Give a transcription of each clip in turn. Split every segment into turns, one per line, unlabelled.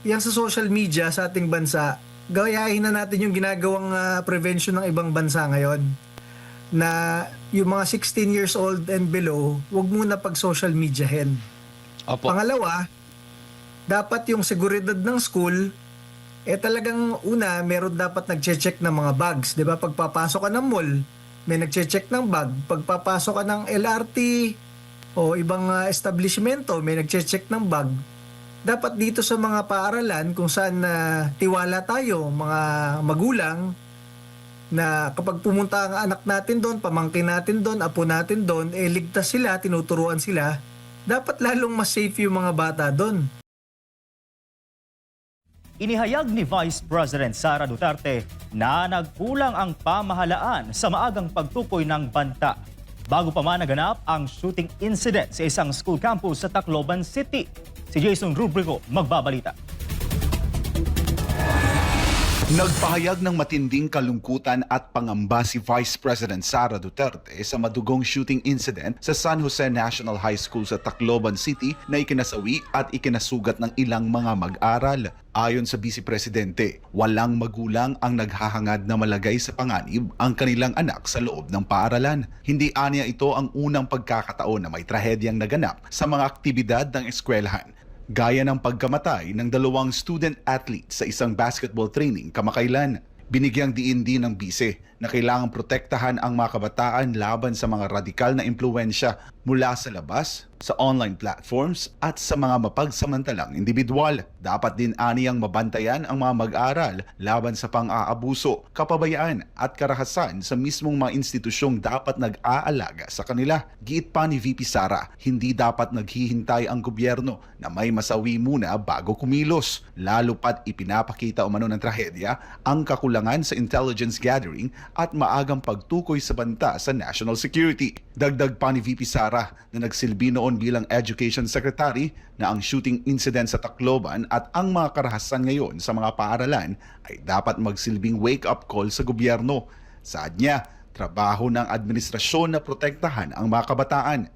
Yang sa social media sa ating bansa, gayahin na natin yung ginagawang prevention ng ibang bansa ngayon. Na yung mga 16 years old and below, wag muna pag social mediahin.
Opo.
Pangalawa, dapat yung seguridad ng school, talagang una, meron dapat nagche-check ng mga bags. 'Di ba? Pagpapasok ka ng mall, may nagche-check ng bag. Pagpapasok ka ng LRT o ibang establishmento, may nagche-check ng bag. Dapat dito sa mga paaralan kung saan tiwala tayo, mga magulang, na kapag pumunta ang anak natin doon, pamangkin natin doon, apo natin doon, ligtas sila, tinuturuan sila, dapat lalong mas safe yung mga bata doon.
Inihayag ni Vice President Sara Duterte na nagkulang ang pamahalaan sa maagang pagtukoy ng banta bago pa man naganap ang shooting incident sa isang school campus sa Tacloban City. Si Jason Rubrico magbabalita.
Nagpahayag ng matinding kalungkutan at pangamba si Vice President Sara Duterte sa madugong shooting incident sa San Jose National High School sa Tacloban City na ikinasawi at ikinasugat ng ilang mga mag-aral. Ayon sa Vice Presidente, walang magulang ang naghahangad na malagay sa panganib ang kanilang anak sa loob ng paaralan. Hindi aniya ito ang unang pagkakataon na may trahedyang naganap sa mga aktibidad ng eskwelahan. Gaya ng pagkamatay ng dalawang student athletes sa isang basketball training kamakailan. Binigyang diin din ng bise na kailangang protektahan ang mga kabataan laban sa mga radikal na impluensya mula sa labas, sa online platforms at sa mga mapagsamantalang individual. Dapat din aniyang mabantayan ang mga mag-aral laban sa pang-aabuso, kapabayaan at karahasan sa mismong mga institusyong dapat nag-aalaga sa kanila. Giit pa ni VP Sara, hindi dapat naghihintay ang gobyerno na may masawi muna bago kumilos. Lalo pat ipinapakita umano ng trahedya ang kakulangan sa intelligence gathering at maagang pagtukoy sa banta sa national security. Dagdag pa ni VP Sara na nagsilbi noon bilang Education Secretary na ang shooting incident sa Tacloban at ang mga karahasan ngayon sa mga paaralan ay dapat magsilbing wake-up call sa gobyerno. Saad niya, trabaho ng administrasyon na protektahan ang mga kabataan.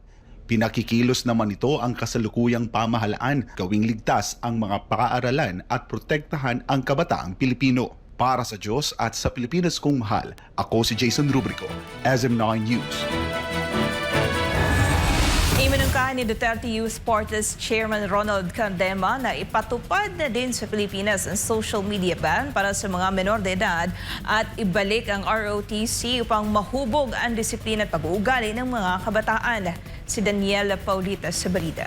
Pinakikilos naman ito ang kasalukuyang pamahalaan gawing ligtas ang mga paaralan at protektahan ang kabataang Pilipino. Para sa Diyos at sa Pilipinas kong mahal, ako si Jason Rubrico, SM9 News.
Iminungkahan ni Duterte Youth Party's Chairman Ronald Candema na ipatupad na din sa Pilipinas ang social media ban para sa mga menor de edad at ibalik ang ROTC upang mahubog ang disiplina at pag-uugali ng mga kabataan. Si Daniela Paulita sa balita.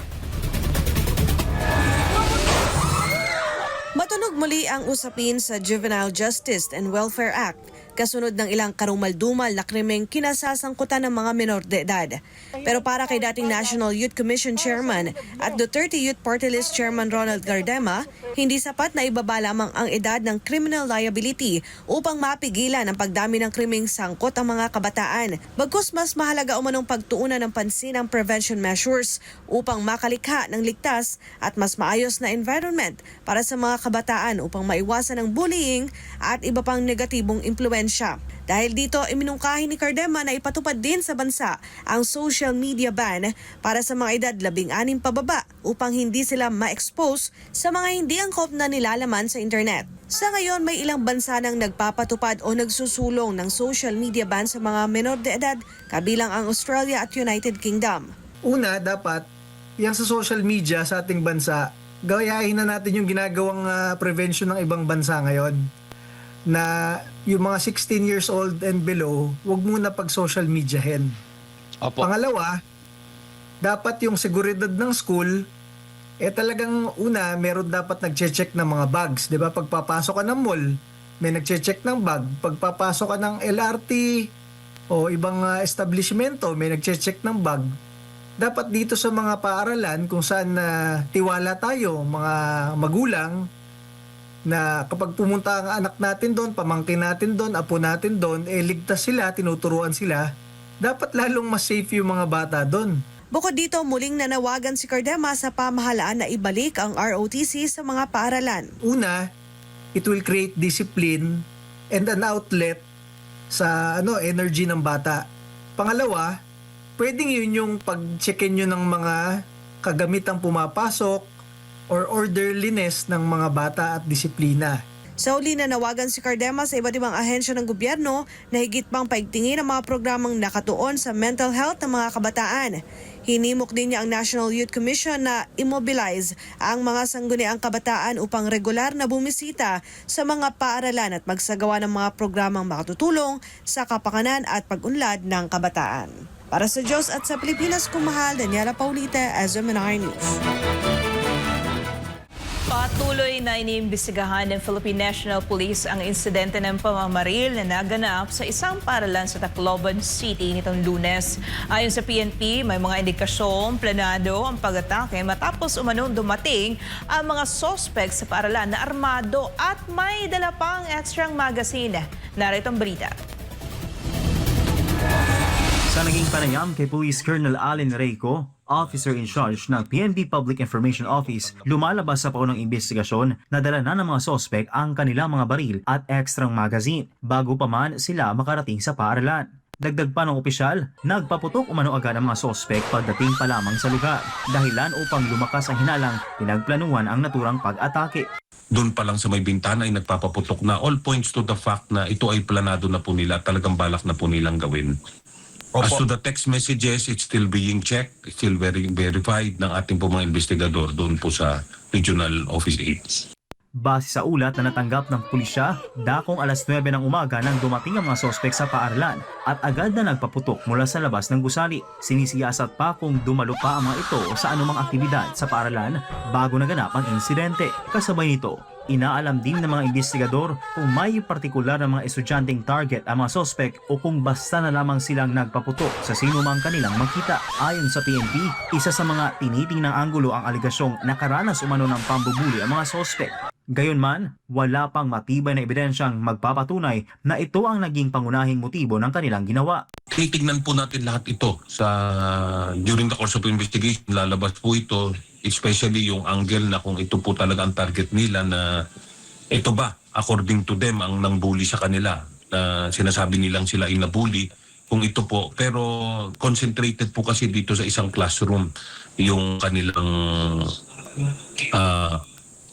Matunog muli ang usapin sa Juvenile Justice and Welfare Act kasunod ng ilang karumal-dumal na krimeng kinasasangkutan ng mga menor de edad. Pero para kay dating National Youth Commission Chairman at Duterte Youth Party List Chairman Ronald Cardema, hindi sapat na ibaba lamang ang edad ng criminal liability upang mapigilan ang pagdami ng krimeng sangkot ang mga kabataan. Bagkus mas mahalaga umanong pagtuunan ng pansin ang prevention measures upang makalikha ng ligtas at mas maayos na environment para sa mga kabataan upang maiwasan ang bullying at iba pang negatibong impluensya. Dahil dito, iminungkahi ni Cardema na ipatupad din sa bansa ang social media ban para sa mga edad 16 pababa upang hindi sila ma-expose sa mga hindi angkop na nilalaman sa internet. Sa ngayon, may ilang bansa nang nagpapatupad o nagsusulong ng social media ban sa mga menor de edad, kabilang ang Australia at United Kingdom.
Una, dapat yang sa social media sa ating bansa, gayahin na natin yung ginagawang prevention ng ibang bansa ngayon. Na yung mga 16 years old and below, wag muna pag social mediahin.
Opo.
Pangalawa, dapat yung seguridad ng school, talagang una, meron dapat nagche-check ng mga bags. 'Di ba? Pagpapasok ka ng mall, may nagche-check ng bag. Pagpapasok ka ng LRT o ibang establishmento, may nagche-check ng bag. Dapat dito sa mga paaralan kung saan tiwala tayo, mga magulang, na kapag pumunta ang anak natin doon, pamangkin natin doon, apo natin doon, ligtas sila, tinuturuan sila, dapat lalong mas safe yung mga bata doon.
Bukod dito, muling nanawagan si Cardema sa pamahalaan na ibalik ang ROTC sa mga paaralan.
Una, it will create discipline and an outlet sa energy ng bata. Pangalawa, pwedeng yun yung pag-checkin nyo ng mga kagamitang pumapasok, or orderliness ng mga bata at disiplina.
Sa uli nanawagan si Cardema sa iba't ibang ahensya ng gobyerno na higit pang paigtingin ang mga programang nakatuon sa mental health ng mga kabataan. Hinimok din niya ang National Youth Commission na immobilize ang mga sangguniang kabataan upang regular na bumisita sa mga paaralan at magsagawa ng mga programang makatutulong sa kapakanan at pag-unlad ng kabataan. Para sa Diyos at sa Pilipinas kung mahal, Daniela Paulita, SMNR News.
Patuloy na iniimbestigahan ng Philippine National Police ang insidente ng pamamaril na naganap sa isang paaralan sa Tacloban City nitong Lunes. Ayon sa PNP, may mga indikasyong planado ang pag-atake matapos umanong dumating ang mga sospek sa paaralan na armado at may dala pang extrang magazine. Narito ang balita.
Sa naging panayam kay Police Colonel Allen Reyco, officer in charge ng PNP Public Information Office, lumalabas sa paunang investigasyon na dala na ng mga sospek ang kanilang mga baril at extrang magazine bago pa man sila makarating sa paaralan. Dagdag pa ng opisyal, nagpaputok umano agad ang mga sospek pagdating pa lamang sa lugar. Dahilan upang lumakas ang hinalang, pinagplanuhan ang naturang pag-atake.
Doon pa lang sa may bintana ay nagpapaputok na all points to the fact na ito ay planado na po nila, talagang balak na po nilang gawin. As to the text messages, it's still being checked, it's still very verified ng ating po mga investigador doon po sa Regional Office 8.
Base sa ulat na natanggap ng pulisya, dakong alas 9 ng umaga nang dumating ang mga sospek sa paaralan at agad na nagpaputok mula sa labas ng gusali. Sinisiyasat pa kung dumalo pa ang mga ito sa anumang aktibidad sa paaralan bago naganap ang insidente. Kasabay nito, inaalam din ng mga investigador kung may partikular na mga estudyanteng target ang mga sospek o kung basta na lamang silang nagpaputok sa sino mang kanilang makita. Ayon sa PNP, isa sa mga tinitingnang anggulo ang aligasyong nakaranas umano ng pambubuli ang mga sospek. Gayunman, wala pang matibay na ebidensyang magpapatunay na ito ang naging pangunahing motibo ng kanilang ginawa.
Titignan po natin lahat ito during the course of investigation. Lalabas po ito, especially yung angle na kung ito po talaga ang target nila na ito ba, according to them, ang nangbuli sa kanila. Na sinasabi nilang sila ay nabuli. Kung ito po, pero concentrated po kasi dito sa isang classroom yung kanilang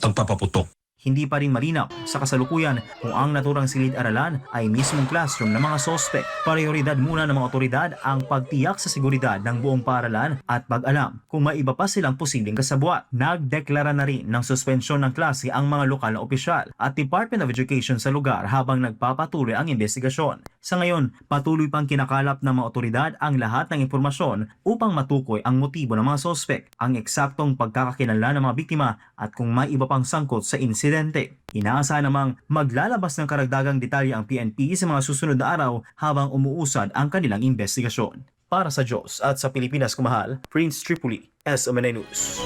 pagpapaputok.
Hindi pa rin malinaw sa kasalukuyan kung ang naturang silid-aralan ay mismong classroom ng mga sospek. Prioridad muna ng mga otoridad ang pagtiyak sa seguridad ng buong paaralan at pag-alam kung may iba pa silang posibleng kasabwat. Nagdeklara na rin ng suspensyon ng klase ang mga lokal na opisyal at Department of Education sa lugar habang nagpapatuloy ang investigasyon. Sa ngayon, patuloy pang kinakalap ng mga otoridad ang lahat ng impormasyon upang matukoy ang motibo ng mga sospek, ang eksaktong pagkakakilanlan ng mga biktima at kung may iba pang sangkot sa insidente. Inaasahan namang maglalabas ng karagdagang detalye ang PNP sa mga susunod na araw habang umuusad ang kanilang investigasyon. Para sa Diyos at sa Pilipinas kumahal, Prince Tripoli, SMNA News.